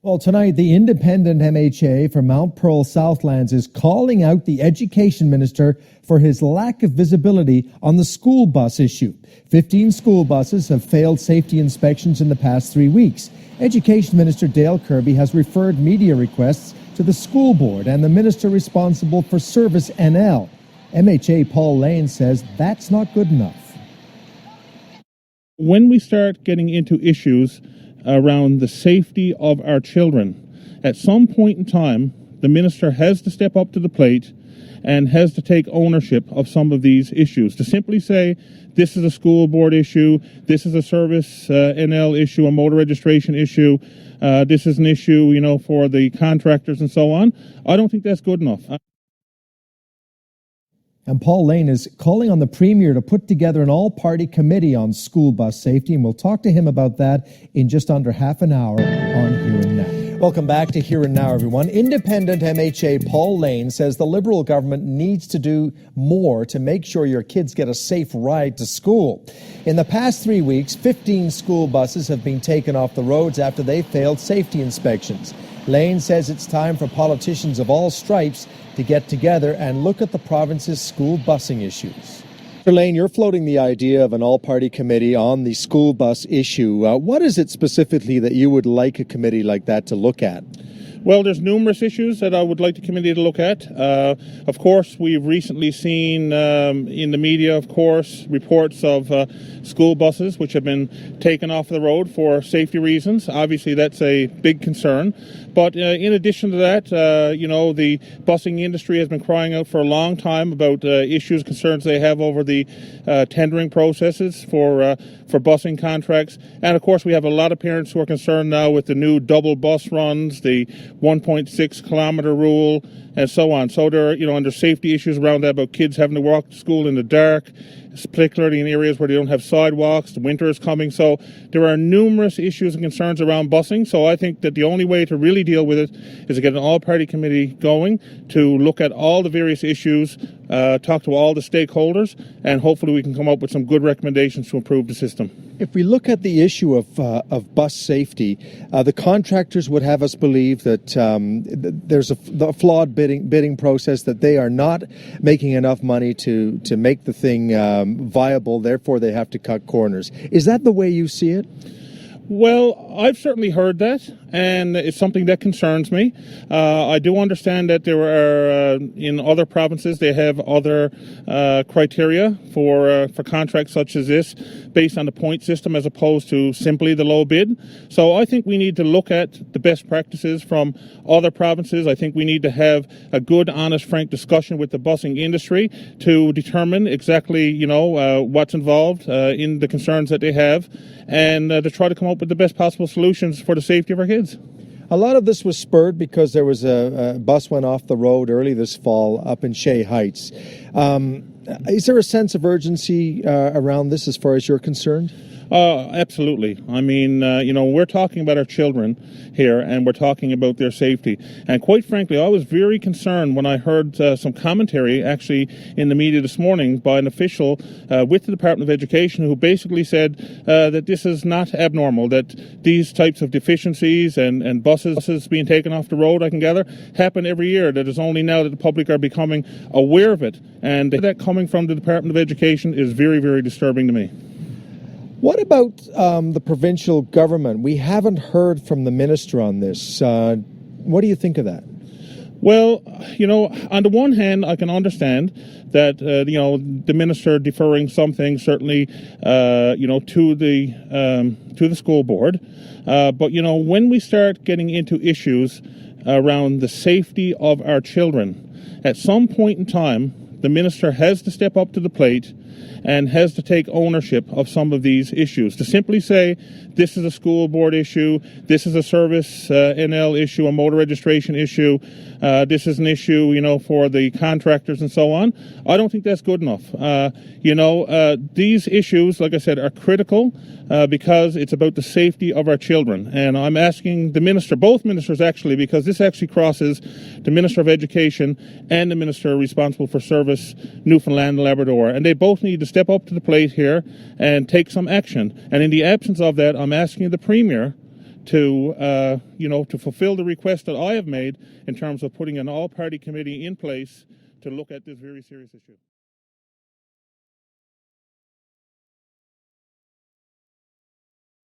Well, tonight, the independent MHA for Mount Pearl Southlands is calling out the education minister for his lack of visibility on the school bus issue. 15 school buses have failed safety inspections in the past 3 weeks. Education Minister Dale Kirby has referred media requests to the school board and the minister responsible for Service NL. MHA Paul Lane says that's not good enough. When we start getting into issues around the safety of our children, at some point in time, the minister has to step up to the plate and has to take ownership of some of these issues. To simply say, this is a school board issue, this is a Service NL issue, a motor registration issue, this is an issue, for the contractors and so on, I don't think that's good enough. And Paul Lane is calling on the Premier to put together an all-party committee on school bus safety, and we'll talk to him about that in just under half an hour on Here and Now. Welcome back to Here and Now, everyone. Independent MHA Paul Lane says the Liberal government needs to do more to make sure your kids get a safe ride to school. In the past 3 weeks, 15 school buses have been taken off the roads after they failed safety inspections. Lane says it's time for politicians of all stripes to get together and look at the province's school busing issues. Mr. Lane, you're floating the idea of an all-party committee on the school bus issue. What is it specifically that you would like a committee like that to look at? Well, there's numerous issues that I would like the committee to look at. Of course, we've recently seen in the media, reports of school buses which have been taken off the road for safety reasons. Obviously, that's a big concern. But in addition to that, the busing industry has been crying out for a long time about issues, concerns they have over the tendering processes for busing contracts. And of course, we have a lot of parents who are concerned now with the new double bus runs, the 1.6 kilometer rule, and so on. So there are, and there's safety issues around that about kids having to walk to school in the dark, particularly in areas where they don't have sidewalks. The winter is coming. So there are numerous issues and concerns around busing. So I think that the only way to really deal with it is to get an all-party committee going to look at all the various issues, talk to all the stakeholders, and hopefully we can come up with some good recommendations to improve the system. If we look at the issue of bus safety, the contractors would have us believe that there's a flawed bidding process, that they are not making enough money to make the thing viable, therefore they have to cut corners. Is that the way you see it? Well, I've certainly heard that, and it's something that concerns me. I do understand that there are, in other provinces, they have other criteria for contracts such as this, based on the point system as opposed to simply the low bid. So I think we need to look at the best practices from other provinces. I think we need to have a good, honest, frank discussion with the busing industry to determine exactly, what's involved in the concerns that they have, and to try to come up with the best possible solutions for the safety of our kids. A lot of this was spurred because there was a bus went off the road early this fall up in Shea Heights. Is there a sense of urgency around this as far as you're concerned? Absolutely. I mean, we're talking about our children here, and we're talking about their safety. And quite frankly, I was very concerned when I heard some commentary actually in the media this morning by an official with the Department of Education who basically said that this is not abnormal, that these types of deficiencies and buses being taken off the road, I can gather, happen every year. That it's only now that the public are becoming aware of it. And that coming from the Department of Education is very, very disturbing to me. What about the provincial government? We haven't heard from the minister on this. What do you think of that? Well, on the one hand, I can understand that, the minister deferring some things certainly, to the school board. But, when we start getting into issues around the safety of our children, at some point in time, the minister has to step up to the plate and has to take ownership of some of these issues. To simply say, this is a school board issue, this is a Service NL issue, a motor registration issue, this is an issue, for the contractors and so on, I don't think that's good enough. These issues, like I said, are critical because it's about the safety of our children. And I'm asking the minister, both ministers actually, because this actually crosses the Minister of Education and the Minister responsible for Service, Newfoundland and Labrador. And they both need to step up to the plate here and take some action. And in the absence of that, I'm asking the Premier to to fulfill the request that I have made in terms of putting an all-party committee in place to look at this very serious issue.